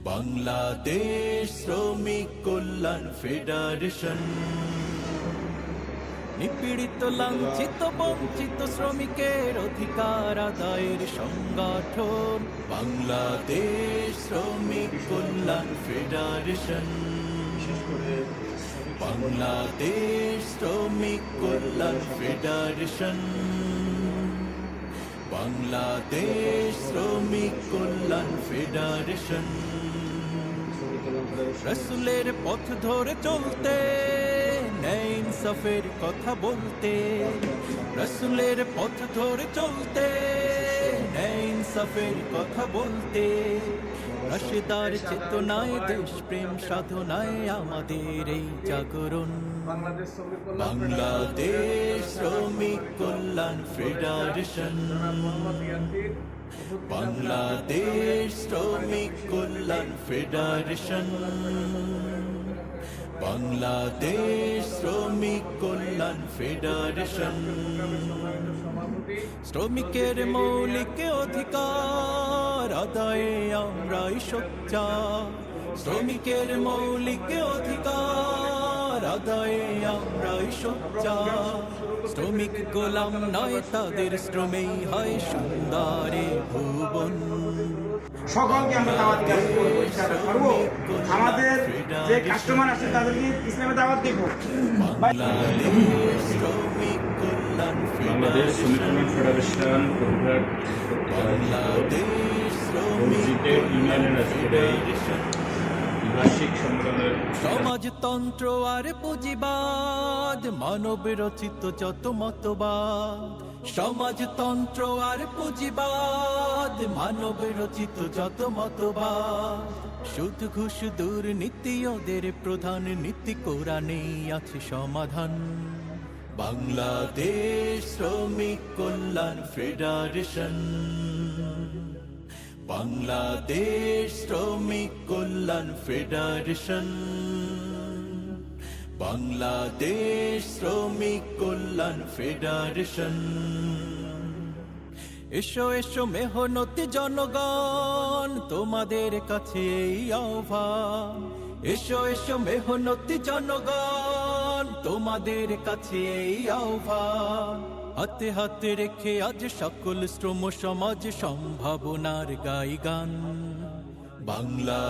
বাংলাদেশ শ্রমিক কল্যাণ ফেডারেশন, নিপীড়িত লাঞ্ছিত বঞ্চিত শ্রমিকের অধিকার আদায়ের সংগঠন। বাংলাদেশ শ্রমিক কল্যাণ ফেডারেশন, বাংলাদেশ শ্রমিক কল্যাণ ফেডারেশন, বাংলাদেশ শ্রমিক কল্যাণ ফেডারেশন। রাসূলের পথ ধরে চলতে, ন্যায় ইনসাফের কথা বলতে, রাসূলের পথ ধরে চলতে, ন্যায় ইনসাফের কথা বলতে, রাশেদার চেতনায় দেশ প্রেম সাধনায় আমাদের এই জাগরণ। বাংলাদেশ শ্রমিক কল্যাণ ফেডারেশন, বাংলাদেশ শ্রমিক কল্যাণ ফেডারেশন, বাংলাদেশ শ্রমিক কল্যাণ ফেডারেশন। শ্রমিকের মৌলিক অধিকার আদায়ে আমরাই সোচ্চার, শ্রমিকের মৌলিক অধিকার আদায়ে আমরাই সোচ্চার। শ্রমিক গোলাম নয়, তাদের শ্রমেই হয় সুন্দরে ভুবন। সকলকে আমরা দাওয়াত করব, আমাদের যে কাস্টমার আছে তাদেরকে ইসলামে দাওয়াত দেব। বাংলাদেশ শ্রমিক কল্যাণ ফেডারেশন বাংলাদেশ শ্রমিক ইউনিয়নের ফেডারেশন বার্ষিক সম্মেলনের সমাজতন্ত্র আর পুঁজিবাদ, মানব রচিত যত মতবাদ। সমাজতন্ত্র আর পুঁজিবাদ, মানব রচিত যত মতবাদ। সুদ ঘুষ দুর্নীতি ওদের প্রধান নীতি, কোরআনেই আছে সমাধান। বাংলাদেশ শ্রমিক কল্যাণ ফেডারেশন, বাংলাদেশ শ্রমিক কল্যাণ ফেডারেশন, বাংলাদেশ শ্রমিক কল্যাণ ফেডারেশন। এসো এসো মেহনতি জনগণ, তোমাদের কাছে এই আহ্বান। এসো এসো মেহনতি জনগণ, তোমাদের কাছে এই আহ্বান। হাতে হাতে রেখে আজ সকল শ্রম সমাজ সম্ভাবনার গাই গান। বাংলা